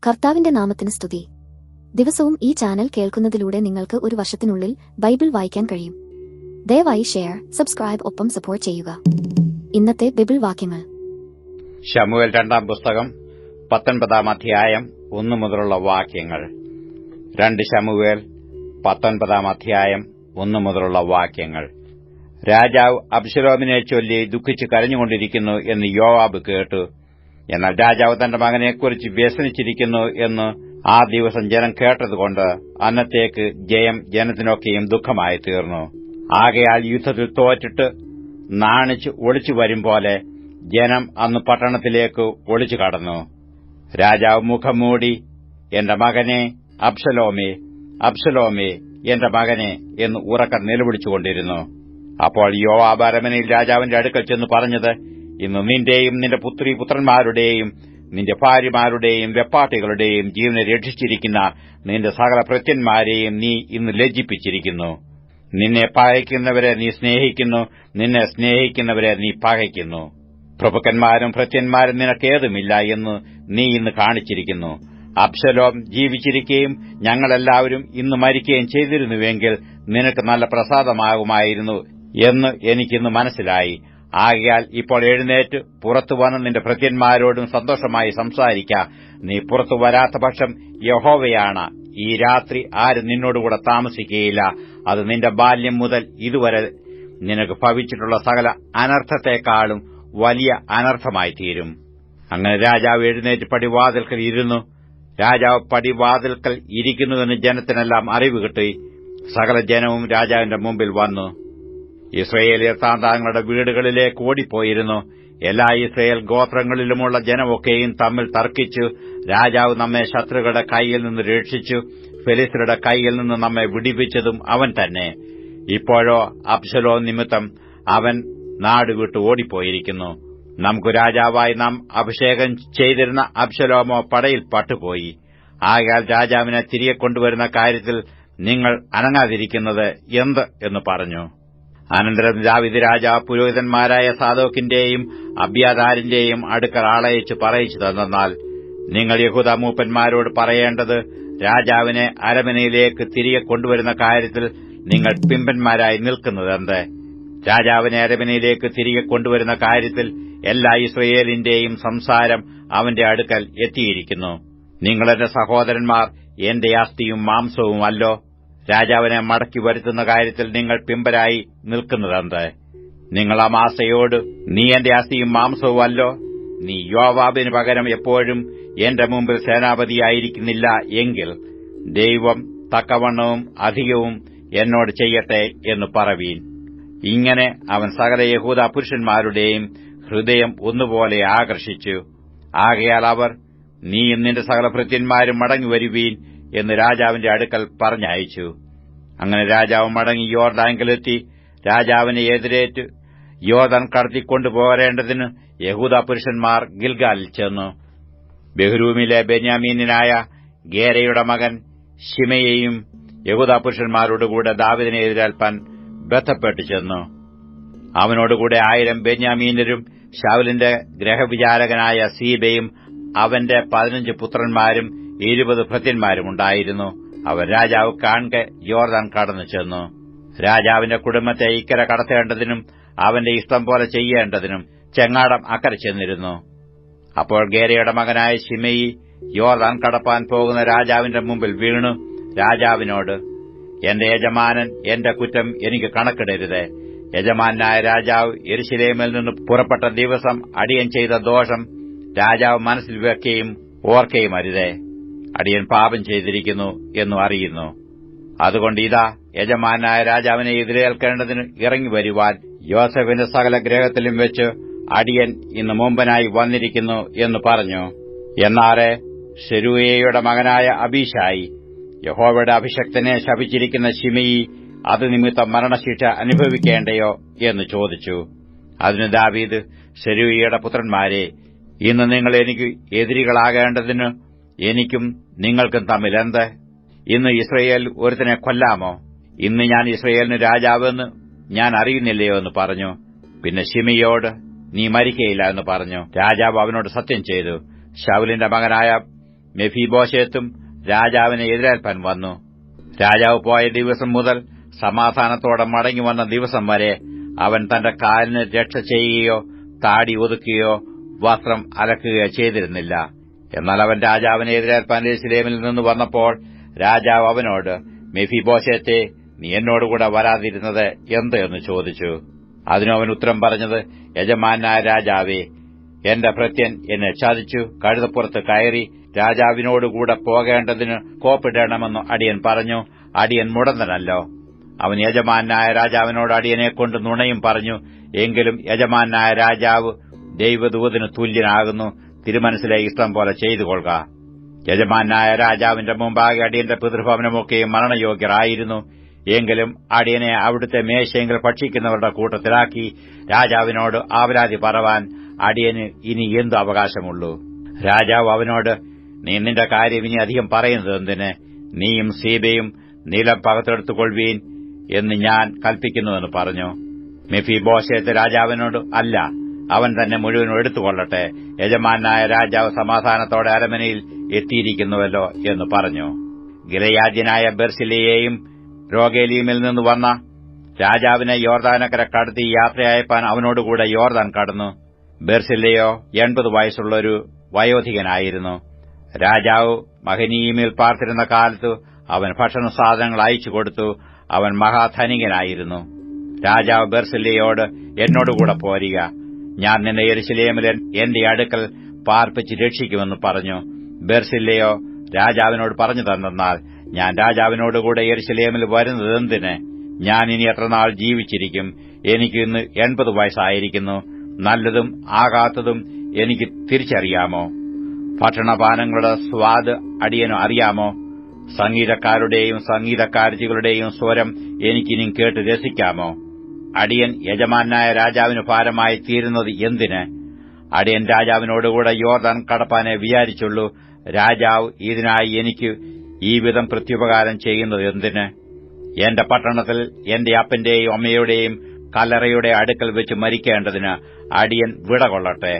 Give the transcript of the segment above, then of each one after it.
കർത്താവിന്റെ നാമത്തിന് സ്തുതി. ദിവസവും ഈ ചാനൽ കേൾക്കുന്നതിലൂടെ നിങ്ങൾക്ക് ഒരു വർഷത്തിനുള്ളിൽ ബൈബിൾ വായിക്കാൻ കഴിയും. ദയവായി ഷെയർ, സബ്സ്ക്രൈബ് ഒപ്പം സപ്പോർട്ട് ചെയ്യുക. ഇന്നത്തെ ബൈബിൾ വാക്യങ്ങൾ: ശമൂവേൽ 2 പുസ്തകം 19 അധ്യായം 1 മുതലുള്ള വാക്യങ്ങൾ. 2 ശമൂവേൽ 19 അധ്യായം 1 മുതലുള്ള വാക്യങ്ങൾ. രാജാവ് അബ്ശലോമിനെ ചൊല്ലി ദുഃഖിച്ച് കരഞ്ഞുകൊണ്ടിരിക്കുന്നു എന്ന് യോവാബ് കേട്ടു. എന്നാൽ രാജാവ് തന്റെ മകനെക്കുറിച്ച് വ്യസനിച്ചിരിക്കുന്നു എന്ന് ആ ദിവസം ജനം കേട്ടതുകൊണ്ട് അന്നത്തേക്ക് ജയം ജനത്തിനൊക്കെയും ദുഃഖമായി തീർന്നു. ആകയാൽ യുദ്ധത്തിൽ തോറ്റിട്ട് നാണിച്ച് ഒളിച്ചു വരും പോലെ ജനം അന്ന് പട്ടണത്തിലേക്ക് ഒളിച്ചു കടന്നു. രാജാവ് മുഖം മൂടി, എന്റെ മകനെ അബ്ശലോമേ, അബ്ശലോമേ, എന്റെ മകനെ എന്ന് ഉറക്കെ നിലവിളിച്ചുകൊണ്ടിരുന്നു. അപ്പോൾ യോവാബ് അരമനയിൽ രാജാവിന്റെ അടുക്കൽ ചെന്ന് പറഞ്ഞത്: ഇന്ന് നിന്റെയും നിന്റെ പുത്രന്മാരുടെയും നിന്റെ ഭാര്യമാരുടെയും വെപ്പാട്ടികളുടെയും ജീവനെ രക്ഷിച്ചിരിക്കുന്ന നിന്റെ സകല ഭൃത്യന്മാരെയും നീ ഇന്ന് ലജ്ജിപ്പിച്ചിരിക്കുന്നു. നിന്നെ പകയ്ക്കുന്നവരെ നീ സ്നേഹിക്കുന്നു, നിന്നെ സ്നേഹിക്കുന്നവരെ നീ പകയ്ക്കുന്നു. പ്രഭുക്കന്മാരും ഭൃത്യന്മാരും നിനക്കേതുമില്ല എന്ന് നീ ഇന്ന് കാണിച്ചിരിക്കുന്നു. അബ്ശലോം ജീവിച്ചിരിക്കുകയും ഞങ്ങളെല്ലാവരും ഇന്ന് മരിക്കുകയും ചെയ്തിരുന്നുവെങ്കിൽ നിനക്ക് നല്ല പ്രസാദമാകുമായിരുന്നു എന്ന് എനിക്കിന്ന് മനസ്സിലായി. ആകയാൽ ഇപ്പോൾ എഴുന്നേറ്റ് പുറത്തു വന്ന് നിന്റെ ഭൃത്യന്മാരോടും സന്തോഷമായി സംസാരിക്ക. നീ പുറത്തു വരാത്ത പക്ഷം യഹോവയാണ് ഈ രാത്രി ആരും നിന്നോടുകൂടെ താമസിക്കുകയില്ല. അത് നിന്റെ ബാല്യം മുതൽ ഇതുവരെ നിനക്ക് ഭവിച്ചിട്ടുള്ള സകല അനർത്ഥത്തെക്കാളും വലിയ അനർത്ഥമായി തീരും. അങ്ങനെ രാജാവ് എഴുന്നേറ്റ് പടിവാതിൽക്കൽ ഇരുന്നു. രാജാവ് പടിവാതിൽക്കൽ ഇരിക്കുന്നുവെന്ന് ജനത്തിനെല്ലാം അറിവ് കിട്ടി. സകല ജനവും രാജാവിന്റെ മുമ്പിൽ വന്നു. ഇസ്രയേലിയർ താന്താങ്ങളുടെ വീടുകളിലേക്ക് ഓടിപ്പോയിരുന്നു. എല്ലാ ഇസ്രയേൽ ഗോത്രങ്ങളിലുമുള്ള ജനമൊക്കെയും തമ്മിൽ തർക്കിച്ചു, രാജാവ് നമ്മെ ശത്രുക്കളുടെ കൈയിൽ നിന്ന് രക്ഷിച്ചു, ഫെലിസ്ത്യരുടെ കൈയിൽ നിന്ന് നമ്മെ വിടിപ്പിച്ചതും അവൻ തന്നെ. ഇപ്പോഴോ അബ്ശലോം നിമിത്തം അവൻ നാടുവിട്ട് ഓടിപ്പോയിരിക്കുന്നു. നമുക്ക് രാജാവായി നാം അഭിഷേകം ചെയ്തിരുന്ന അബ്ശലോമോ പടയിൽ പട്ടുപോയി. ആകയാൽ രാജാവിനെ തിരികെ കൊണ്ടുവരുന്ന കാര്യത്തിൽ നിങ്ങൾ അനങ്ങാതിരിക്കുന്നത് എന്ത് എന്ന് പറഞ്ഞു. അനന്തരം ദാവീദ് രാജാവ് പുരോഹിതന്മാരായ സാദോക്കിന്റെയും അബ്യാഥാരിന്റെയും അടുക്കൽ ആളയച്ച് പറയിച്ചു തന്നാൽ, നിങ്ങൾ യഹൂദാ മൂപ്പന്മാരോട് പറയേണ്ടത്, രാജാവിനെ അരമനയിലേക്ക് തിരികെ കൊണ്ടുവരുന്ന കാര്യത്തിൽ നിങ്ങൾ പിമ്പന്മാരായി നിൽക്കുന്നതെന്ത്? രാജാവിനെ അരമനയിലേക്ക് തിരികെ കൊണ്ടുവരുന്ന കാര്യത്തിൽ എല്ലാ ഇസ്രയേലിന്റെയും സംസാരം അവന്റെ അടുക്കൽ എത്തിയിരിക്കുന്നു. നിങ്ങളെന്റെ സഹോദരന്മാർ എന്റെ അസ്ഥിയും മാംസവുമല്ലോ. രാജാവിനെ മടക്കി വരുത്തുന്ന കാര്യത്തിൽ നിങ്ങൾ പിമ്പരായി നിൽക്കുന്നതെന്ത്? നിങ്ങൾ അമാസയോട്, നീ എന്റെ അസ്ഥിയും മാംസവുമല്ലോ, നീ യോവാബിന് പകരം എപ്പോഴും എന്റെ മുമ്പിൽ സേനാപതിയായിരിക്കുന്നില്ല എങ്കിൽ ദൈവം തക്കവണ്ണവും അധികവും എന്നോട് ചെയ്യട്ടെ എന്ന് പറവീൻ. ഇങ്ങനെ അവൻ സകല യഹൂദാ പുരുഷന്മാരുടെയും ഹൃദയം ഒന്നുപോലെ ആകർഷിച്ചു. ആകയാൽ അവർ, നീയും നിന്റെ സകല ഭൃത്യന്മാരും മടങ്ങിവരുവീൻ എന്ന് രാജാവിന്റെ അടുക്കൽ പറഞ്ഞയച്ചു. അങ്ങനെ രാജാവ് മടങ്ങി യോർദാങ്കിലെത്തി. രാജാവിനെ എതിരേറ്റ് യോർദാൻ കടത്തിക്കൊണ്ടുപോരേണ്ടതിന് യഹൂദാ പുരുഷന്മാർ ഗിൽഗാലിൽ ചെന്നു. ബെഹ്റൂമിലെ ബെന്യാമീനായ ഗേരയുടെ മകൻ ശിമെയയും യഹൂദാ പുരുഷന്മാരോടുകൂടെ ദാവീദിനെ എതിരേൽപ്പാൻ ബന്ധപ്പെട്ടു ചെന്നു. അവനോടുകൂടെ 1000 ബെന്യാമീനരും ശൌലിന്റെ ഗ്രഹവിചാരകനായ സീബയും അവന്റെ 15 പുത്രന്മാരും 20 ഭൃത്യന്മാരും ഉണ്ടായിരുന്നു. അവർ രാജാവ് കാൺകെ യോർദാൻ കടന്നു ചെന്നു. രാജാവിന്റെ കുടുംബത്തെ ഇക്കരെ കടത്തേണ്ടതിനും അവന്റെ ഇഷ്ടം പോലെ ചെയ്യേണ്ടതിനും ചെങ്ങാടം അക്കരെ ചെന്നിരുന്നു. അപ്പോൾ ഗേരയുടെ മകനായ ശിമെയി യോർദാൻ കടപ്പാൻ പോകുന്ന രാജാവിന്റെ മുമ്പിൽ വീണു രാജാവിനോട്, എന്റെ യജമാനൻ എന്റെ കുറ്റം എനിക്ക് കണക്കിടരുത്. യജമാനായ രാജാവ് യെരൂശലേമിൽ നിന്ന് പുറപ്പെട്ട ദിവസം അടിയൻ ചെയ്ത ദോഷം രാജാവ് മനസ്സിൽ വെക്കുകയും ഓർക്കുകയും അരുതേ. അടിയൻ പാപം ചെയ്തിരിക്കുന്നു എന്നു അറിയുന്നു. അതുകൊണ്ട് ഇതാ, യജമാനായ രാജാവിനെ എതിരേൽക്കേണ്ടതിന് ഇറങ്ങി വരുവാൻ യോസേഫിന്റെ സകല ഗ്രഹത്തിലും വെച്ച് അടിയൻ ഇന്ന് മുമ്പനായി വന്നിരിക്കുന്നു എന്ന് പറഞ്ഞു. എന്നാറെ സെരൂയയുടെ മകനായ അബീശായി, യഹോവയുടെ അഭിഷക്തനെ ശപിച്ചിരിക്കുന്ന ശിമെയി അത് നിമിത്തം മരണശിക്ഷ അനുഭവിക്കേണ്ടയോ എന്ന് ചോദിച്ചു. അതിന് ദാവീദ്, സെരൂയയുടെ പുത്രന്മാരെ, ഇന്ന് നിങ്ങൾ എനിക്ക് എതിരികളാകേണ്ടതിന് എനിക്കും നിങ്ങൾക്കും തമ്മിൽ എന്ത്? ഇന്ന് ഇസ്രയേൽ ഒരുത്തനെ കൊല്ലാമോ? ഇന്ന് ഞാൻ ഇസ്രയേലിന് രാജാവെന്ന് ഞാൻ അറിയുന്നില്ലയോ എന്ന് പറഞ്ഞു. പിന്നെ ശിമെയോട്, നീ മരിക്കയില്ല എന്ന് പറഞ്ഞു. രാജാവ് അവനോട് സത്യം ചെയ്തു. ശൌലിന്റെ മകനായ മെഫീബോശെത്തും രാജാവിനെ എതിരേൽപ്പാൻ വന്നു. രാജാവ് പോയ ദിവസം മുതൽ സമാധാനത്തോടെ മടങ്ങി വന്ന ദിവസം വരെ അവൻ തന്റെ കാലിന് രക്ഷ ചെയ്യുകയോ താടി ഒതുക്കുകയോ വസ്ത്രം അലക്കുകയോ ചെയ്തിരുന്നില്ല. എന്നാൽ അവൻ രാജാവിനെ എതിരേൽപ്പാൻ യെരൂശലേമിൽ നിന്ന് വന്നപ്പോൾ രാജാവ് അവനോട്, മെഫീബോശെത്തേ, നീ എന്നോടുകൂടെ വരാതിരുന്നത് എന്ത് എന്ന് ചോദിച്ചു. അതിനു അവൻ ഉത്തരം പറഞ്ഞത്, യജമാനായ രാജാവേ, എന്റെ ഭൃത്യൻ എന്നെ ചതിച്ചു കഴുതപ്പുറത്ത് കയറി രാജാവിനോടുകൂടെ പോകേണ്ടതിന് കോപ്പിടണമെന്ന് അടിയൻ പറഞ്ഞു. അടിയൻ മുടന്തനല്ലോ. അവൻ യജമാനായ രാജാവിനോട് അടിയനെക്കൊണ്ട് നുണയും പറഞ്ഞു. എങ്കിലും യജമാനായ രാജാവ് ദൈവദൂതന് തുല്യനാകുന്നു. തിരുമനസ്സിലെ ഇഷ്ടം പോലെ ചെയ്തുകൊള്ളുക. യജമാനായ രാജാവിന്റെ മുമ്പാകെ അടിയന്റെ പിതൃഭവനമൊക്കെയും മരണയോഗ്യരായിരുന്നു. എങ്കിലും അടിയനെ അവിടുത്തെ മേശയെങ്കിൽ ഭക്ഷിക്കുന്നവരുടെ കൂട്ടത്തിലാക്കി രാജാവിനോട് ആവലാതി പറവാൻ അടിയന് ഇനി എന്തു അവകാശമുള്ളൂ? രാജാവ് അവനോട്, നീ നിന്റെ കാര്യം ഇനി അധികം പറയുന്നത് എന്തിന്? നീയും സീബയും നിലം പകർത്തെടുത്തുകൊള്ളുവീൻ എന്ന് ഞാൻ കൽപ്പിക്കുന്നുവെന്ന് പറഞ്ഞു. മെഫീബോശെത്ത് രാജാവിനോട്, അല്ല, അവൻ തന്നെ മുഴുവനും എടുത്തുകൊള്ളട്ടെ. യജമാനായ രാജാവ് സമാധാനത്തോടെ അരമനയിൽ എത്തിയിരിക്കുന്നുവല്ലോ എന്ന് പറഞ്ഞു. ഗിലെയാദ്യനായ ബർസില്ലയെയും രോഗേലീമിൽ നിന്ന് വന്ന രാജാവിനെ യോർദാനക്കര കടത്തി യാത്രയയപ്പാൻ അവനോടുകൂടെ യോർദാൻ കടന്നു. ബർസില്ലയോ 80 വയസ്സുള്ളൊരു വയോധികനായിരുന്നു. രാജാവ് മഹനീമിൽ പാർത്തിരുന്ന കാലത്ത് അവൻ ഭക്ഷണ സാധനങ്ങൾ അയച്ചുകൊടുത്തു. അവൻ മഹാധനികനായിരുന്നു. രാജാവ് ബർസില്ലയോട്, എന്നോടുകൂടെ പോരുക, ഞാൻ നിന്നെ യെരൂശലേമിൽ എന്റെ അടുക്കൽ പാർപ്പിച്ച് രക്ഷിക്കുമെന്ന് പറഞ്ഞു. ബർസില്ലയോ രാജാവിനോട് പറഞ്ഞു തന്നാൽ, ഞാൻ രാജാവിനോടുകൂടെ യെരൂശലേമിൽ വരുന്നതെന്തിന്? ഞാൻ ഇനി എത്രനാൾ ജീവിച്ചിരിക്കും? എനിക്ക് ഇന്ന് 80 വയസ്സായിരിക്കുന്നു. നല്ലതും ആകാത്തതും എനിക്ക് തിരിച്ചറിയാമോ? ഭക്ഷണപാനങ്ങളുടെ സ്വാദ് അടിയനു അറിയാമോ? സംഗീതക്കാരുടെയും സംഗീതക്കാരത്തികളുടെയും സ്വരം എനിക്കിനി കേട്ട് രസിക്കാമോ? അടിയൻ യജമാനായ രാജാവിന് ഭാരമായി തീരുന്നത് എന്തിന്? അടിയൻ രാജാവിനോടുകൂടെ യോർദാൻ കടപ്പാനെ വിചാരിച്ചുള്ളൂ. രാജാവ് ഇതിനായി എനിക്ക് ഈ വിധം പ്രത്യുപകാരം ചെയ്യുന്നത് എന്തിന്? എന്റെ പട്ടണത്തിൽ എന്റെ അപ്പന്റെയും അമ്മയുടെയും കല്ലറയുടെ അടുക്കൽ വെച്ച് മരിക്കേണ്ടതിന് അടിയൻ വിടകൊള്ളട്ടെ.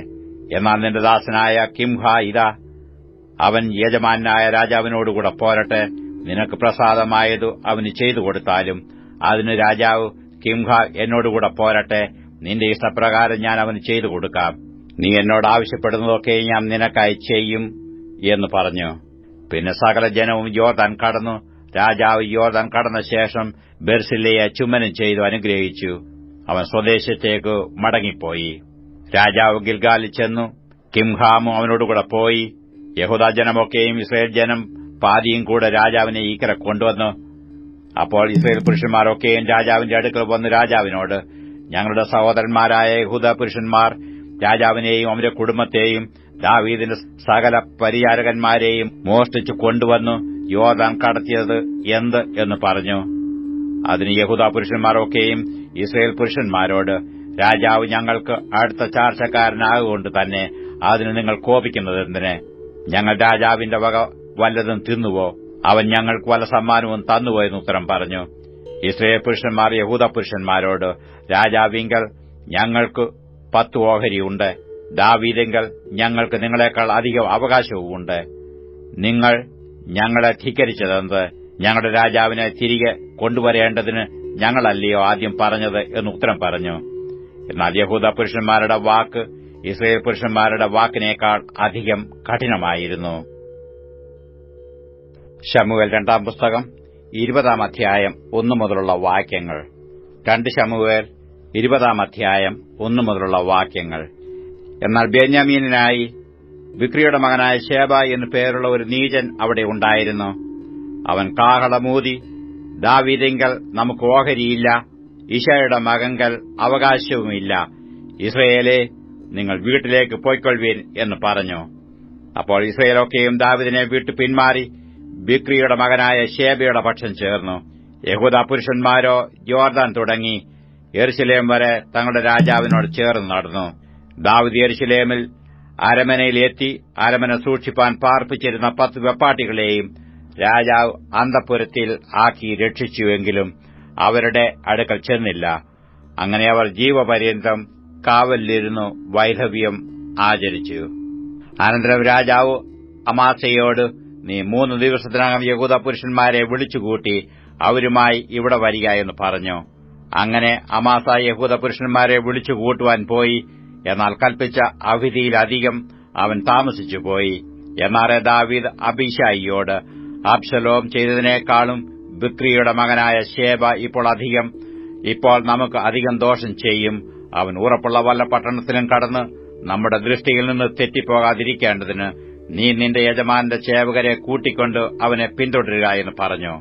എന്നാൽ നിന്റെ ദാസനായ കിംഹ ഇതാ, അവൻ യജമാനായ രാജാവിനോടുകൂടെ പോരട്ടെ. നിനക്ക് പ്രസാദമായതു അവന് ചെയ്തു കൊടുത്താലും അതിന് രാജാവ്, കിംഹ എന്നോടുകൂടെ പോരട്ടെ, നിന്റെ ഇഷ്ടപ്രകാരം ഞാൻ അവന് ചെയ്തു കൊടുക്കാം. നീ എന്നോട് ആവശ്യപ്പെടുന്നതൊക്കെ ഞാൻ നിനക്കായി ചെയ്യും എന്ന് പറഞ്ഞു. പിന്നെ സകല ജനവും യോർദാൻ കടന്നു. രാജാവ് യോർദാൻ കടന്ന ശേഷം ബർസില്ലയെ ചുംബനം ചെയ്തു അനുഗ്രഹിച്ചു. അവൻ സ്വദേശത്തേക്ക് മടങ്ങിപ്പോയി. രാജാവ് ഗിൽഗാലിൽ ചെന്നു. കിംഹാമും അവനോടുകൂടെ പോയി. യഹൂദാ ജനമൊക്കെയും ഇസ്രായേൽ ജനം പാതിയും കൂടെ രാജാവിനെ ഈക്കര കൊണ്ടുവന്നു. അപ്പോൾ ഇസ്രായേൽ പുരുഷന്മാരൊക്കെയും രാജാവിന്റെ അടുക്കൽ വന്ന് രാജാവിനോട്, ഞങ്ങളുടെ സഹോദരന്മാരായ യഹൂദാ പുരുഷന്മാർ രാജാവിനെയും അവന്റെ കുടുംബത്തെയും ദാവീദിന്റെ സകല പരിചാരകന്മാരെയും മോഷ്ടിച്ചു കൊണ്ടുവന്നു യോർദാൻ കടത്തിയത് എന്ത് എന്ന് പറഞ്ഞു. അതിന് യഹൂദാ പുരുഷന്മാരൊക്കെയും ഇസ്രായേൽ പുരുഷന്മാരോട്, രാജാവ് ഞങ്ങൾക്ക് അടുത്ത ചാർച്ചക്കാരനാകൊണ്ട് തന്നെ അതിന് നിങ്ങൾ കോപിക്കുന്നതെന്തിന്? ഞങ്ങൾ രാജാവിന്റെ വക വല്ലതും തിന്നുവോ? അവൻ ഞങ്ങൾക്ക് വല്ല സമ്മാനവും തന്നുവോ എന്ന് ഉത്തരം പറഞ്ഞു. ഇസ്രായേൽ പുരുഷന്മാർ യഹൂദാ പുരുഷന്മാരോട്, രാജാവിങ്കൽ ഞങ്ങൾക്ക് 10 ഓഹരിയുണ്ട്. ദാവീദിങ്കൽ ഞങ്ങൾക്ക് നിങ്ങളെക്കാൾ അധികം അവകാശവുമുണ്ട്. നിങ്ങൾ ഞങ്ങളെ ധിക്കരിച്ചതെന്ത്? ഞങ്ങളുടെ രാജാവിനെ തിരികെ കൊണ്ടുവരേണ്ടതിന് ഞങ്ങളല്ലയോ ആദ്യം പറഞ്ഞത് എന്ന് ഉത്തരം പറഞ്ഞു. എന്നാൽ യഹൂദാ പുരുഷന്മാരുടെ വാക്ക് ഇസ്രായേൽ പുരുഷന്മാരുടെ വാക്കിനേക്കാൾ അധികം കഠിനമായിരുന്നു. ശമൂവേൽ 2 പുസ്തകം 20 അധ്യായം 1 മുതലുള്ള വാക്യങ്ങൾ. 2 ശമൂവേൽ 20 അധ്യായം 1 മുതലുള്ള വാക്യങ്ങൾ. എന്നാൽ ബെന്യാമീനായി ബിക്രിയുടെ മകനായ ശേബ എന്നു പേരുള്ള ഒരു നീചൻ അവിടെ ഉണ്ടായിരുന്നു. അവൻ കാഹളമൂതി, ദാവീദിങ്കൽ നമുക്ക് ഓഹരിയില്ല, ഇശയുടെ മകങ്കൽ അവകാശവുമില്ല, ഇസ്രായേലേ, നിങ്ങൾ വീട്ടിലേക്ക് പോയിക്കൊള്ളുവീൻ എന്ന് പറഞ്ഞു. അപ്പോൾ ഇസ്രായേലൊക്കെയും ദാവീദിനെ വിട്ടു പിന്മാറി ബിക്രിയുടെ മകനായ ശേബയുടെ പക്ഷം ചേർന്നു. യഹൂദാ പുരുഷന്മാരോ യോർദാൻ തുടങ്ങി യെരൂശലേം വരെ തങ്ങളുടെ രാജാവിനോട് ചേർന്ന് നടന്നു. ദാവീദ് യെരൂശലേമിൽ അരമനയിലെത്തി അരമന സൂക്ഷിപ്പാൻ പാർപ്പിച്ചിരുന്ന 10 വെപ്പാട്ടികളെയും രാജാവ് അന്തഃപുരത്തിൽ ആക്കി രക്ഷിച്ചുവെങ്കിലും അവരുടെ അടുക്കൽ ചെന്നില്ല. അങ്ങനെ അവർ ജീവപര്യന്തം കാവലിലിരുന്നു വൈധവ്യം ആചരിച്ചു. അനന്തരം രാജാവ് അമാസയോട്, നീ 3 ദിവസത്തിനകം യഹൂദ പുരുഷന്മാരെ വിളിച്ചുകൂട്ടി അവരുമായി ഇവിടെ വരിക എന്ന് പറഞ്ഞു. അങ്ങനെ അമാസ യഹൂദ പുരുഷന്മാരെ വിളിച്ചുകൂട്ടുവാൻ പോയി. എന്നാൽ കൽപ്പിച്ച അവധിയിലധികം അവൻ താമസിച്ചുപോയി. എന്നാൽ ദാവീദ് അബീശായിയോട്, അബ്ശലോം ചെയ്തതിനേക്കാളും ബിക്രിയുടെ മകനായ ശേബ ഇപ്പോൾ നമുക്ക് അധികം ദോഷം ചെയ്യും. അവൻ ഉറപ്പുള്ള വല്ല പട്ടണത്തിലും കടന്ന് നമ്മുടെ ദൃഷ്ടിയിൽ നിന്ന് തെറ്റിപ്പോകാതിരിക്കേണ്ടതിന് നീ നിന്റെ യജമാനന്റെ സേവകരെ കൂട്ടിക്കൊണ്ട് അവനെ പിന്തുടരുക എന്ന് പറഞ്ഞു.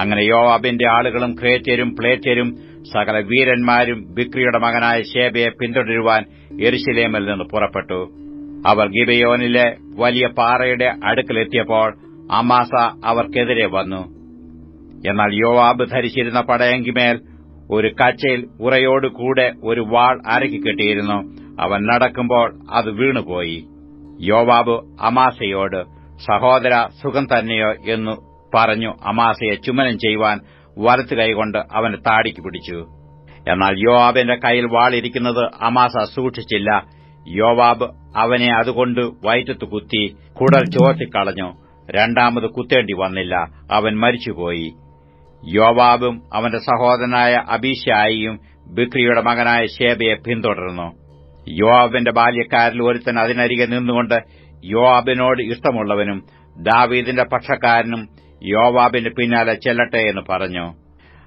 അങ്ങനെ യോവാബിന്റെ ആളുകളും ക്രേത്യരും പ്ലേത്യരും സകല വീരന്മാരും ബിക്രിയുടെ മകനായ ശേബയെ പിന്തുടരുവാൻ യെരൂശലേമിൽ നിന്ന് പുറപ്പെട്ടു. അവർ ഗിബെയോനിലെ വലിയ പാറയുടെ അടുക്കലെത്തിയപ്പോൾ അമാസ അവർക്കെതിരെ വന്നു. എന്നാൽ യോവാബ് ധരിച്ചിരുന്ന പടയങ്കിമേൽ ഒരു കച്ചയിൽ ഉറയോടുകൂടെ ഒരു വാൾ അരക്കി കെട്ടിയിരുന്നു. അവൻ നടക്കുമ്പോൾ അത് വീണുപോയി. യോവാബ് അമാസയോട്, സഹോദര, സുഖം തന്നെയോ എന്നു പറഞ്ഞു അമാസയെ ചുമനം ചെയ്യുവാൻ വലത്തു കൈകൊണ്ട് അവന്റെ താടിക്ക് പിടിച്ചു. എന്നാൽ യോവാബിന്റെ കയ്യിൽ വാളിരിക്കുന്നത് അമാസ സൂക്ഷിച്ചില്ല. യോവാബ് അവനെ അതുകൊണ്ട് വയറ്റത്ത് കുത്തി കുടൽ ചോർത്തിക്കളഞ്ഞു. രണ്ടാമത് കുത്തേണ്ടി വന്നില്ല. അവൻ മരിച്ചുപോയി. യോവാബും അവന്റെ സഹോദരനായ അബീശായിയും ബിക്രിയുടെ മകനായ ശേബയെ പിന്തുടർന്നു. യോവാബിന്റെ ബാല്യക്കാരിൽ ഒരുത്തൻ അതിനരികെ നിന്നുകൊണ്ട് യോവാബിനോട് ഇഷ്ടമുള്ളവനും ദാവീദിന്റെ പക്ഷക്കാരനും യോവാബിന്റെ പിന്നാലെ ചെല്ലട്ടെ എന്ന് പറഞ്ഞു.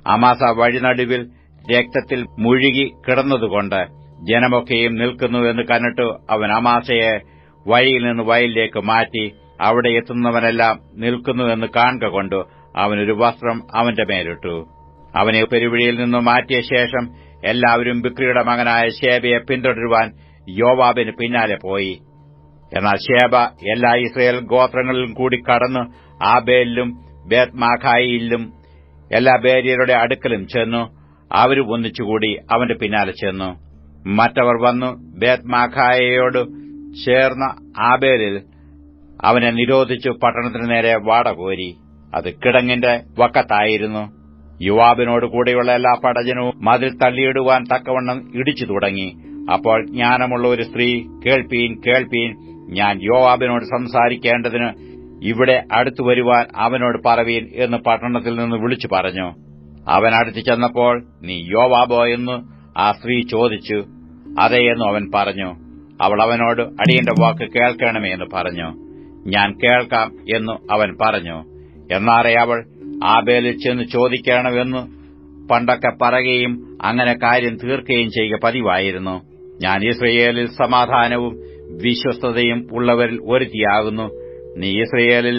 അമാസ വഴിനടുവിൽ രക്തത്തിൽ മുഴുകി കിടന്നതുകൊണ്ട് ജനമൊക്കെയും നിൽക്കുന്നുവെന്ന് കണ്ടിട്ട് അവൻ അമാസയെ വഴിയിൽ നിന്ന് വയലിലേക്ക് മാറ്റി അവിടെ എത്തുന്നവനെല്ലാം നിൽക്കുന്നുവെന്ന് കാണുക കൊണ്ട് അവനൊരു വസ്ത്രം അവന്റെ മേലിട്ടു. അവനെ പെരുവഴിയിൽ നിന്ന് മാറ്റിയ ശേഷം എല്ലാവരും ബിക്രിയുടെ മകനായ ശേബയെ പിന്തുടരുവാൻ യോവാബിന് പിന്നാലെ പോയി. എന്നാൽ ശേബ എല്ലാ ഇസ്രയേൽ ഗോത്രങ്ങളിലും കൂടി കടന്ന് ആബേലിലും ബേത്മാഖായിലും എല്ലാ ബേര്യരുടെ അടുക്കലും ചെന്നു. അവരും ഒന്നിച്ചുകൂടി അവന്റെ പിന്നാലെ ചെന്നു. മറ്റവർ വന്നു ബേത്മാഖായയോട് ചേർന്ന ആബേലിൽ അവനെ നിരോധിച്ചു പട്ടണത്തിനു നേരെ വാടകോരി. അത് കിടങ്ങിന്റെ വക്കത്തായിരുന്നു. യുവാബിനോട് കൂടെയുള്ള എല്ലാ പടജനവും മതിൽ തള്ളിയിടുവാൻ തക്കവണ്ണം ഇടിച്ചു തുടങ്ങി. അപ്പോൾ ജ്ഞാനമുള്ള ഒരു സ്ത്രീ, കേൾപ്പീൻ കേൾപ്പീൻ, ഞാൻ യോവാബിനോട് സംസാരിക്കേണ്ടതിന് ഇവിടെ അടുത്തു വരുവാൻ അവനോട് പറവീൻ എന്ന് പട്ടണത്തിൽ നിന്ന് വിളിച്ചു പറഞ്ഞു. അവൻ അടുത്തു ചെന്നപ്പോൾ, നീ യോവാബോ എന്ന് ആ സ്ത്രീ ചോദിച്ചു. അതെ എന്നു അവൻ പറഞ്ഞു. അവൾ അവനോട്, അടിയന്റെ വാക്ക് കേൾക്കണമേ എന്ന് പറഞ്ഞു. ഞാൻ കേൾക്കാം എന്നു അവൻ പറഞ്ഞു. എന്നാറെ അവൾ ആബേലിൽ ചെന്ന് ചോദിക്കണമെന്ന് പണ്ടൊക്കെ പറയുകയും അങ്ങനെ കാര്യം തീർക്കുകയും ചെയ്യുക പതിവായിരുന്നു. ഞാൻ ഇസ്രയേലിൽ സമാധാനവും വിശ്വസ്തതയും ഉള്ളവരിൽ ഒരുത്തിയാകുന്നു. നീ ഇസ്രയേലിൽ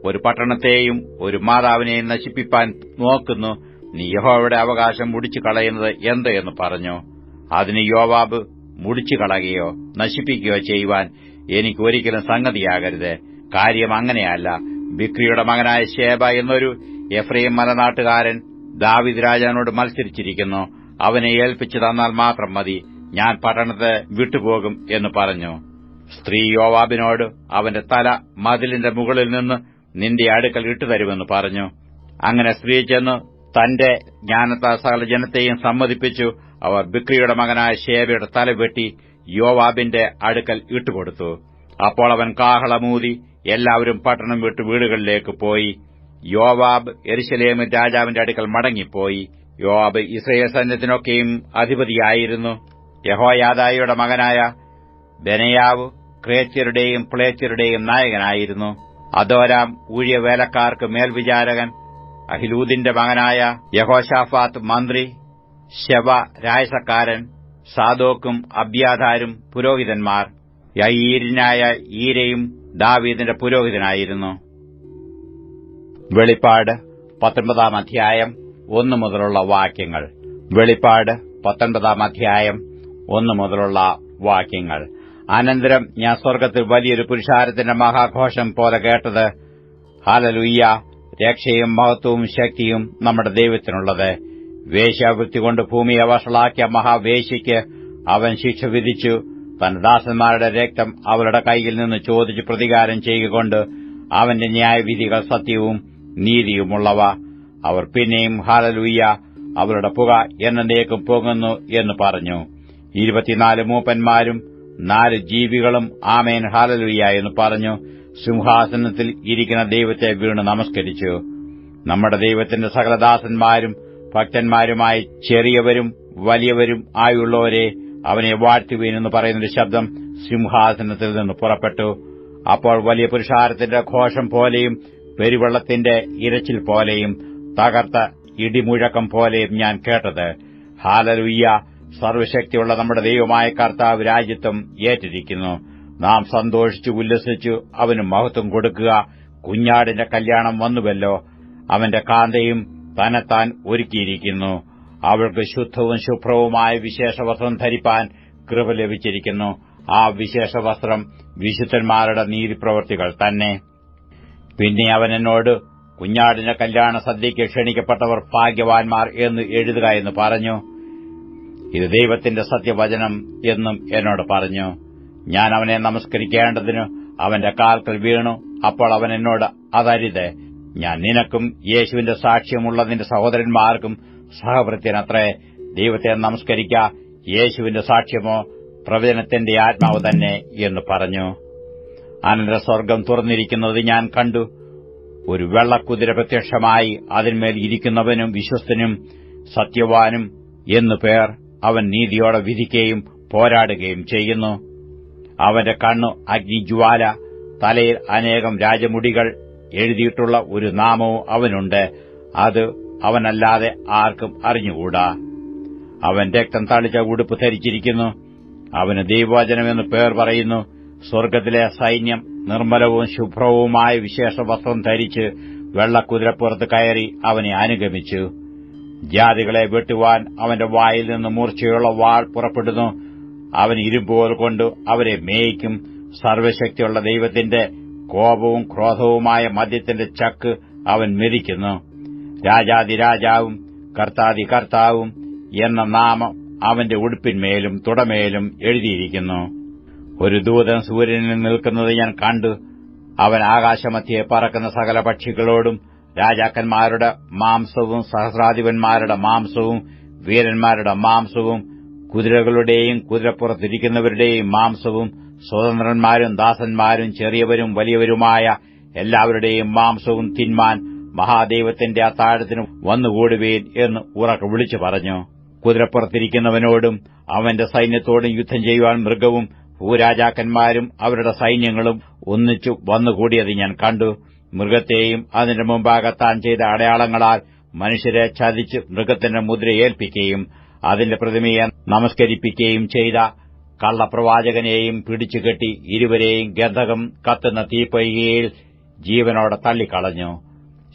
ഒരു പട്ടണത്തെയും ഒരു മാതാവിനെയും നശിപ്പിപ്പാൻ നോക്കുന്നു. നീ യഹോവയുടെ അവകാശം മുടിച്ചു കളയുന്നത് എന്ത് എന്ന് പറഞ്ഞു. അതിന് യോവാബ്, മുടിച്ചു കളയുകയോ നശിപ്പിക്കുകയോ ചെയ്യുവാൻ എനിക്ക് ഒരിക്കലും സംഗതിയാകരുത്. കാര്യം അങ്ങനെയല്ല. ബിക്രിയുടെ മകനായ ശേബ എന്നൊരു എഫ്രൈം മലനാട്ടുകാരൻ ദാവീദ് രാജാവിനോട് മത്സരിച്ചിരിക്കുന്നു. അവനെ ഏൽപ്പിച്ചു തന്നാൽ മാത്രം മതി. ഞാൻ പട്ടണത്തെ വിട്ടുപോകും എന്ന് പറഞ്ഞു. സ്ത്രീ യോവാബിനോട്, അവന്റെ തല മതിലിന്റെ മുകളിൽ നിന്ന് നിന്റെ അടുക്കൽ ഇട്ടുതരുമെന്ന് പറഞ്ഞു. അങ്ങനെ സ്ത്രീ ചെന്ന് തന്റെ ജ്ഞാനത്താൽ സകല ജനത്തെയും സമ്മതിപ്പിച്ചു. അവർ ബിക്രിയുടെ മകനായ ശേബയുടെ തല വെട്ടി യോവാബിന്റെ അടുക്കൽ ഇട്ടുകൊടുത്തു. അപ്പോൾ അവൻ കാഹളമൂതി എല്ലാവരും പട്ടണം വിട്ട് വീടുകളിലേക്ക് പോയി. യോവാബ് യെരൂശലേമിൽ രാജാവിന്റെ അടുക്കൽ മടങ്ങിപ്പോയി. യോവാബ് ഇസ്രയേൽ സൈന്യത്തിനൊക്കെയും അധിപതിയായിരുന്നു. യഹോയാദായുടെ മകനായ ബെനയാവ് ക്രേത്യരുടെയും പ്ലേത്യരുടെയും നായകനായിരുന്നു. അദോരാം ഊഴിയവേലക്കാർക്ക് മേൽവിചാരകൻ, അഹിലൂദിന്റെ മകനായ യഹോശാഫാത്ത് മന്ത്രി, ശെവ രായസക്കാരൻ, സാദോക്കും അബ്യാഥാരും പുരോഹിതന്മാർ. യയീരിനായ ഈരയും ദാവീദിന്റെ പുരോഹിതനായിരുന്നു. വെളിപ്പാട് 19 അധ്യായം 1 മുതലുള്ള വാക്യങ്ങൾ. വെളിപ്പാട് 19 അധ്യായം 1 മുതലുള്ള വാക്യങ്ങൾ. അനന്തരം ഞാൻ സ്വർഗ്ഗത്തിൽ വലിയൊരു പുരുഷാരത്തിന്റെ മഹാഘോഷം പോലെ കേട്ടത്, ഹല്ലേലൂയ്യ, രക്ഷയും മഹത്വവും ശക്തിയും നമ്മുടെ ദൈവത്തിനുള്ളത്. വേശ്യാവൃത്തി കൊണ്ട് ഭൂമിയെ വഷളാക്കിയ മഹാവേശ്യയ്ക്ക് അവൻ ശിക്ഷ വിധിച്ചു. തന്റെ ദാസന്മാരുടെ രക്തം അവരുടെ കൈയിൽ നിന്ന് ചോദിച്ച് പ്രതികാരം ചെയ്യുകൊണ്ട് അവന്റെ ന്യായവിധികൾ സത്യവും നീതിയുമുള്ളവ. അവർ പിന്നെയും ഹല്ലേലൂയ്യ, അവരുടെ പുക എന്നേക്കും പൊങ്ങുന്നു എന്ന് പറഞ്ഞു. 24 മൂപ്പന്മാരും 4 ജീവികളും ആമേൻ ഹല്ലേലൂയ്യ എന്ന് പറഞ്ഞു. സിംഹാസനത്തിൽ ഇരിക്കുന്ന ദൈവത്തെ വീണ് നമസ്കരിച്ചു. നമ്മുടെ ദൈവത്തിന്റെ സകലദാസന്മാരും ഭക്തന്മാരുമായി ചെറിയവരും വലിയവരും ആയുള്ളവരെ അവനെ വാഴ്ത്തുവീനെന്ന് പറയുന്നൊരു ശബ്ദം സിംഹാസനത്തിൽ നിന്ന് പുറപ്പെട്ടു. അപ്പോൾ വലിയ പുരുഷാരത്തിന്റെ ഘോഷം പോലെയും പെരുവെള്ളത്തിന്റെ ഇരച്ചിൽ പോലെയും തകർത്ത ഇടിമുഴക്കം പോലെയും ഞാൻ കേട്ടത്. ഹല്ലേലൂയ! സർവശക്തിയുള്ള നമ്മുടെ ദൈവമായ കർത്താവ് രാജ്യത്വം ഏറ്റിരിക്കുന്നു. നാം സന്തോഷിച്ചു ഉല്ലസിച്ചു അവന് മഹത്വം കൊടുക്കുക. കുഞ്ഞാടിന്റെ കല്യാണം വന്നുവല്ലോ, അവന്റെ കാന്തയും തന്നെത്താൻ ഒരുക്കിയിരിക്കുന്നു. അവൾക്ക് ശുദ്ധവും ശുഭ്രവുമായ വിശേഷവസ്ത്രം ധരിപ്പാൻ കൃപ ലഭിച്ചിരിക്കുന്നു. ആ വിശേഷവസ്ത്രം വിശുദ്ധന്മാരുടെ നീതിപ്രവൃത്തികൾ തന്നെ. പിന്നെ അവൻ എന്നോട്, കുഞ്ഞാടിന്റെ കല്യാണ സദ്യയ്ക്ക് ക്ഷണിക്കപ്പെട്ടവർ ഭാഗ്യവാന്മാർ എന്ന് എഴുതുക എന്ന് പറഞ്ഞു. ഇത് ദൈവത്തിന്റെ സത്യവചനം എന്നും എന്നോട് പറഞ്ഞു. ഞാൻ അവനെ നമസ്കരിക്കേണ്ടതിന് അവന്റെ കാൽക്കൽ വീണു. അപ്പോൾ അവൻ എന്നോട്, അതരുത്. ഞാൻ നിനക്കും യേശുവിന്റെ സാക്ഷ്യമുള്ള നിന്റെ സഹോദരന്മാർക്കും സഹഭൃത്യനത്രേ. ദൈവത്തെ നമസ്കരിക്ക. യേശുവിന്റെ സാക്ഷ്യമോ പ്രവചനത്തിന്റെ ആത്മാവ് തന്നെ എന്ന് പറഞ്ഞു. അനന്തര സ്വർഗ്ഗം തുറന്നിരിക്കുന്നത് ഞാൻ കണ്ടു. ഒരു വെള്ളക്കുതിര പ്രത്യക്ഷമായി. അതിന്മേൽ ഇരിക്കുന്നവനും വിശ്വസ്തനും സത്യവാനും എന്നു പേർ. അവൻ നീതിയോടെ വിധിക്കുകയും പോരാടുകയും ചെയ്യുന്നു. അവന്റെ കണ്ണു അഗ്നിജ്വാല, തലയിൽ അനേകം രാജമുടികൾ, എഴുതിയിട്ടുള്ള ഒരു നാമവും അവനുണ്ട്. അത് അവനല്ലാതെ ആർക്കും അറിഞ്ഞുകൂടാ. അവൻ രക്തം തളിച്ച ഉടുപ്പ് ധരിച്ചിരിക്കുന്നു. അവന് ദൈവവചനമെന്ന് പേർ പറയുന്നു. സ്വർഗ്ഗത്തിലെ സൈന്യം നിർമ്മലവും ശുഭ്രവുമായ വിശേഷവസ്ത്രം ധരിച്ച് വെള്ളക്കുതിരപ്പുറത്ത് കയറി അവനെ അനുഗമിച്ചു. ജാതികളെ വെട്ടുവാൻ അവന്റെ വായിൽ നിന്ന് മൂർച്ചയുള്ള വാൾ പുറപ്പെടുന്നു. അവൻ ഇരുമ്പോൽ കൊണ്ട് അവരെ മേയിക്കും. സർവശക്തിയുള്ള ദൈവത്തിന്റെ കോപവും ക്രോധവുമായ മദ്യത്തിന്റെ ചക്ക് അവൻ മെതിക്കുന്നു. രാജാതിരാജാവും കർത്താതികർത്താവും എന്ന നാമം അവന്റെ ഉടുപ്പിന്മേലും തുടമേലും എഴുതിയിരിക്കുന്നു. ഒരു ദൂതൻ സൂര്യനിൽ നിൽക്കുന്നത് ഞാൻ കണ്ടു. അവൻ ആകാശമധ്യേ പറക്കുന്ന സകല പക്ഷികളോടും, രാജാക്കന്മാരുടെ മാംസവും സഹസ്രാധിപന്മാരുടെ മാംസവും വീരന്മാരുടെ മാംസവും കുതിരകളുടെയും കുതിരപ്പുറത്തിരിക്കുന്നവരുടെയും മാംസവും സ്വതന്ത്രന്മാരും ദാസന്മാരും ചെറിയവരും വലിയവരുമായ എല്ലാവരുടെയും മാംസവും തിന്മാൻ മഹാദൈവത്തിന്റെ അത്താഴത്തിന് വന്നുകൂടുവീൻ എന്ന് ഉറക്കെ വിളിച്ചു പറഞ്ഞു. കുതിരപ്പുറത്തിരിക്കുന്നവനോടും അവന്റെ സൈന്യത്തോടും യുദ്ധം ചെയ്യുവാൻ മൃഗവും ഭൂരാജാക്കന്മാരും അവരുടെ സൈന്യങ്ങളും ഒന്നിച്ചു വന്നുകൂടിയത് ഞാൻ കണ്ടു. മൃഗത്തെയും അതിന്റെ മുമ്പാകെ താൻ ചെയ്ത അടയാളങ്ങളാൽ മനുഷ്യരെ ചതിച്ച് മൃഗത്തിന്റെ മുദ്ര ഏൽപ്പിക്കുകയും അതിന്റെ പ്രതിമയെ നമസ്കരിപ്പിക്കുകയും ചെയ്ത കള്ളപ്രവാചകനെയും പിടിച്ചുകെട്ടി ഇരുവരെയും ഗന്ധകം കത്തുന്ന തീപ്പൊയ്കയിൽ ജീവനോടെ തള്ളിക്കളഞ്ഞു.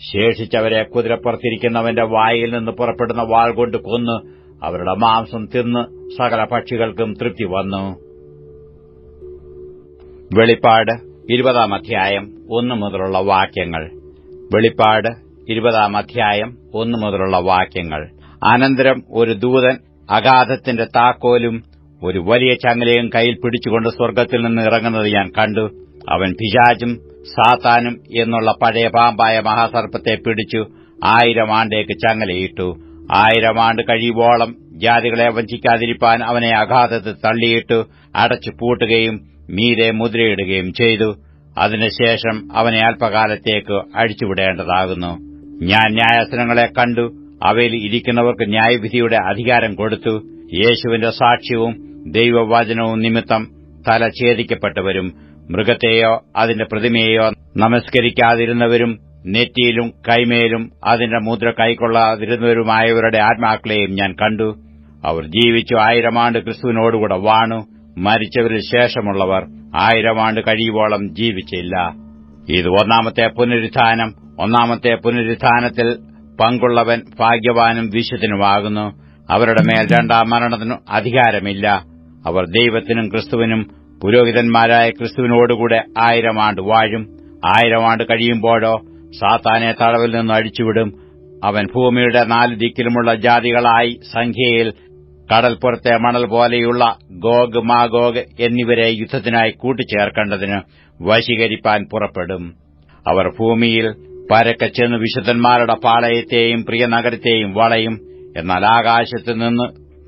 ശേഷിച്ചവരെ കുതിരപ്പുറത്തിരിക്കുന്നവന്റെ വായിൽ നിന്ന് പുറപ്പെടുന്ന വാൾ കൊണ്ട് കൊന്ന് അവരുടെ മാംസം തിന്ന് സകല പക്ഷികൾക്കും തൃപ്തി വന്നു. വെളിപ്പാട് 20-ാം അധ്യായം 1 മുതലുള്ള വാക്യങ്ങൾ. വെളിപ്പാട് 20-ാം അധ്യായം 1 മുതലുള്ള വാക്യങ്ങൾ. അനന്തരം ഒരു ദൂതൻ അഗാധത്തിന്റെ താക്കോലും ഒരു വലിയ ചങ്ങലയും കയ്യിൽ പിടിച്ചുകൊണ്ട് സ്വർഗ്ഗത്തിൽ നിന്ന് ഇറങ്ങുന്നത് ഞാൻ കണ്ടു. അവൻ പിശാചും സാത്താനും എന്നുള്ള പഴയ പാമ്പായ മഹാസർപ്പത്തെ പിടിച്ചു 1000 ആണ്ടേക്ക് ചങ്ങലയിട്ടു. 1000 ആണ്ട് കഴിയുവോളം ജാതികളെ വഞ്ചിക്കാതിരിപ്പാൻ അവനെ അഗാധത്തിൽ തള്ളിയിട്ടു അടച്ചു പൂട്ടുകയും മീതെ മുദ്രയിടുകയും ചെയ്തു. അതിനുശേഷം അവനെ അല്പകാലത്തേക്ക് അഴിച്ചുവിടേണ്ടതാകുന്നു. ഞാൻ ന്യായാസനങ്ങളെ കണ്ടു. അവയിൽ ഇരിക്കുന്നവർക്ക് ന്യായവിധിയുടെ അധികാരം കൊടുത്തു. യേശുവിന്റെ സാക്ഷ്യവും ദൈവവചനവും നിമിത്തം തല ഛേദിക്കപ്പെട്ടവരും മൃഗത്തെയോ അതിന്റെ പ്രതിമയെയോ നമസ്കരിക്കാതിരുന്നവരും നെറ്റിയിലും കൈമേലും അതിന്റെ മുദ്ര കൈക്കൊള്ളാതിരുന്നവരുമായവരുടെ ആത്മാക്കളെയും ഞാൻ കണ്ടു. അവർ ജീവിച്ചു 1000 ആണ്ട് ക്രിസ്തുവിനോടുകൂടെ വാണു. മരിച്ചവരിൽ ശേഷമുള്ളവർ 1000 ആണ്ട് കഴിയുവോളം ജീവിച്ചില്ല. ഇത് ഒന്നാമത്തെ പുനരുത്ഥാനം. ഒന്നാമത്തെ പുനരുത്ഥാനത്തിൽ പങ്കുള്ളവൻ ഭാഗ്യവാനും വിശുദ്ധനുമാകുന്നു. അവരുടെ മേൽ രണ്ടാം മരണത്തിനു അധികാരമില്ല. അവർ ദൈവത്തിനും ക്രിസ്തുവിനും പുരോഹിതന്മാരായ ക്രിസ്തുവിനോടുകൂടെ 1000 ആണ്ട് വാഴും. 1000 ആണ്ട് കഴിയുമ്പോഴോ സാത്താനെ തടവിൽ നിന്ന് അഴിച്ചുവിടും. അവൻ ഭൂമിയുടെ 4 ദിക്കിലുമുള്ള ജാതികളായി സംഖ്യയിൽ കടൽപ്പുറത്തെ മണൽ പോലെയുള്ള ഗോഗ് മാഗോഗ് എന്നിവരെ യുദ്ധത്തിനായി കൂട്ടിച്ചേർക്കേണ്ടതിന് വശീകരിപ്പാൻ പുറപ്പെടും. അവർ ഭൂമിയിൽ പരക്കെ ചെന്ന് വിശുദ്ധന്മാരുടെ പാളയത്തെയും പ്രിയ നഗരത്തെയും വളയും. എന്നാൽ ആകാശത്തുനിന്ന്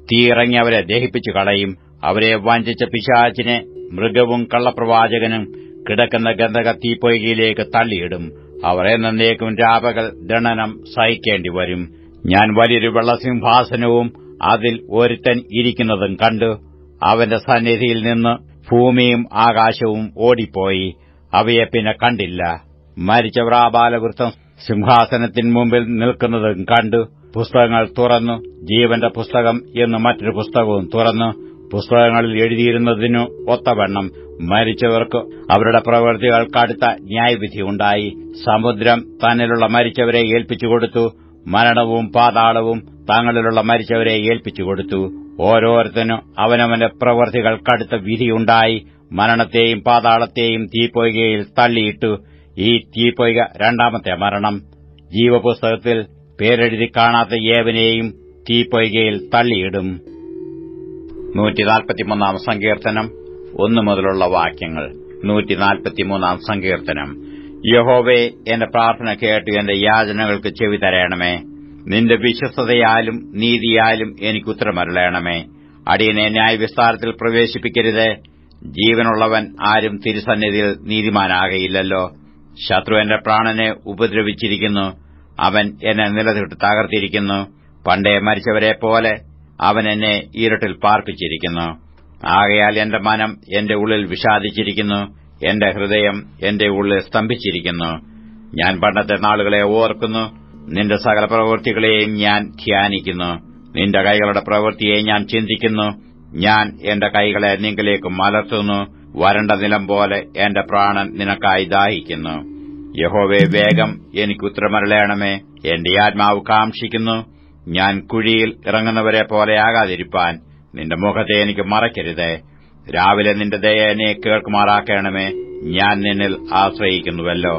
തീയിറങ്ങി അവരെ ദഹിപ്പിച്ചു കളയും. അവരെ വഞ്ചിച്ച പിശാചിനെ, മൃഗവും കള്ളപ്രവാചകനും കിടക്കുന്ന ഗന്ധക തീപ്പൊയ്കയിലേക്ക് തള്ളിയിടും. അവർ എന്നേക്കും രാപകൽ ദണ്ഡനം സഹിക്കേണ്ടി വരും. ഞാൻ വലിയൊരു വെള്ളസിംഹാസനവും അതിൽ ഒരുത്തൻ ഇരിക്കുന്നതും കണ്ടു. അവന്റെ സന്നിധിയിൽ നിന്ന് ഭൂമിയും ആകാശവും ഓടിപ്പോയി. അവയെ പിന്നെ കണ്ടില്ല. മരിച്ചവർ ആബാലവൃത്തം സിംഹാസനത്തിന് മുമ്പിൽ നിൽക്കുന്നതും കണ്ടു. പുസ്തകങ്ങൾ തുറന്നു. ജീവന്റെ പുസ്തകം എന്ന് മറ്റൊരു പുസ്തകവും തുറന്നു. പുസ്തകങ്ങളിൽ എഴുതിയിരുന്നതിനു ഒത്തവണ്ണം മരിച്ചവർക്ക് അവരുടെ പ്രവൃത്തികൾക്ക് അടുത്ത ന്യായവിധി ഉണ്ടായി. സമുദ്രം തന്നിലുള്ള മരിച്ചവരെ ഏൽപ്പിച്ചുകൊടുത്തു. മരണവും പാതാളവും തങ്ങളിലുള്ള മരിച്ചവരെ ഏൽപ്പിച്ചുകൊടുത്തു. ഓരോരുത്തനും അവനവന്റെ പ്രവൃത്തികൾക്കടുത്ത വിധിയുണ്ടായി. മരണത്തെയും പാതാളത്തെയും തീപ്പൊയ്കയിൽ തള്ളിയിട്ടു. ഈ തീപ്പൊയ്ക രണ്ടാമത്തെ മരണം. ജീവപുസ്തകത്തിൽ പേരെഴുതി കാണാത്ത ഏവനെയും തീപ്പൊയ്കയിൽ തള്ളിയിടും. 143 സങ്കീർത്തനം 1 മുതലുള്ള വാക്യങ്ങൾ. 143 സങ്കീർത്തനം. യഹോവേ, എന്റെ പ്രാർത്ഥന കേട്ടു എന്റെ യാചനകൾക്ക് ചെവി തരയണമേ. നിന്റെ വിശ്വസ്തതയാലും നീതിയാലും എനിക്ക് ഉത്തരമരുളയണമേ. അടിയനെ ന്യായവിസ്താരത്തിൽ പ്രവേശിപ്പിക്കരുതേ. ജീവനുള്ളവൻ ആരും തിരുസന്നിധിയിൽ നീതിമാനാകയില്ലല്ലോ. ശത്രു എന്റെ പ്രാണനെ ഉപദ്രവിച്ചിരിക്കുന്നു. അവൻ എന്നെ നിലത്തിട്ട് തകർത്തിരിക്കുന്നു. പണ്ടേ മരിച്ചവരെപ്പോലെ അവൻ എന്നെ ഇരുട്ടിൽ പാർപ്പിച്ചിരിക്കുന്നു. ആകയാൽ എന്റെ മനം എന്റെ ഉള്ളിൽ വിഷാദിച്ചിരിക്കുന്നു. എന്റെ ഹൃദയം എന്റെ ഉള്ളിൽ സ്തംഭിച്ചിരിക്കുന്നു. ഞാൻ പണ്ടത്തെ നാളുകളെ ഓർക്കുന്നു. നിന്റെ സകല പ്രവൃത്തികളെയും ഞാൻ ധ്യാനിക്കുന്നു. നിന്റെ കൈകളുടെ പ്രവൃത്തിയെ ഞാൻ ചിന്തിക്കുന്നു. ഞാൻ എന്റെ കൈകളെ നിങ്കിലേക്ക് മലർത്തുന്നു. വരണ്ട നിലം പോലെ എന്റെ പ്രാണൻ നിനക്കായി ദാഹിക്കുന്നു. യഹോവേ, വേഗം എനിക്ക് ഉത്തരമരുളയണമേ. എന്റെ ആത്മാവ് കാംക്ഷിക്കുന്നു. ഞാൻ കുഴിയിൽ ഇറങ്ങുന്നവരെ പോലെയാകാതിരിപ്പാൻ നിന്റെ മുഖത്തെ എനിക്ക് മറയ്ക്കരുതേ. രാവിലെ നിന്റെ ദയ എന്നെ കേൾക്കുമാറാക്കണമേ. ഞാൻ നിന്നിൽ ആശ്രയിക്കുന്നുവല്ലോ.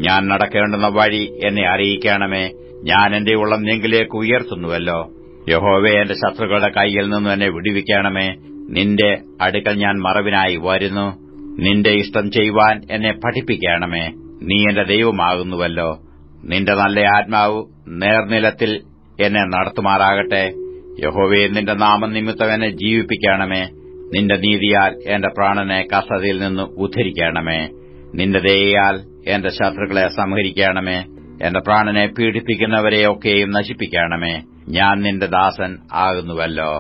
ഞാൻ നടക്കേണ്ടുന്ന വഴി എന്നെ അറിയിക്കണമേ. ഞാൻ എന്റെ ഉള്ളം നിങ്കിലേക്ക് ഉയർത്തുന്നുവല്ലോ. യഹോവേ, എന്റെ ശത്രുക്കളുടെ കൈയിൽ നിന്നും എന്നെ വിടുവിക്കണമേ. നിന്റെ അടുക്കൽ ഞാൻ മറവിനായി വരുന്നു. നിന്റെ ഇഷ്ടം ചെയ്യുവാൻ എന്നെ പഠിപ്പിക്കണമേ. നീ എന്റെ ദൈവമാകുന്നുവല്ലോ. നിന്റെ നല്ല ആത്മാവ് നേർനിലത്തിൽ എന്നെ നടത്തുമാറാകട്ടെ. യഹോവേ, നിന്റെ നാമനിമിത്തം എന്നെ ജീവിപ്പിക്കണമേ. നിന്റെ നീതിയാൽ എന്റെ പ്രാണനെ കഷ്ടതയിൽ നിന്ന് ഉദ്ധരിക്കണമേ. നിന്റെ ദയയാൽ എന്റെ ശത്രുക്കളെ സംഹരിക്കണമേ. എന്റെ പ്രാണനെ പീഡിപ്പിക്കുന്നവരെയൊക്കെയും നശിപ്പിക്കണമേ. ഞാൻ നിന്റെ ദാസൻ ആകുന്നുവല്ലോ.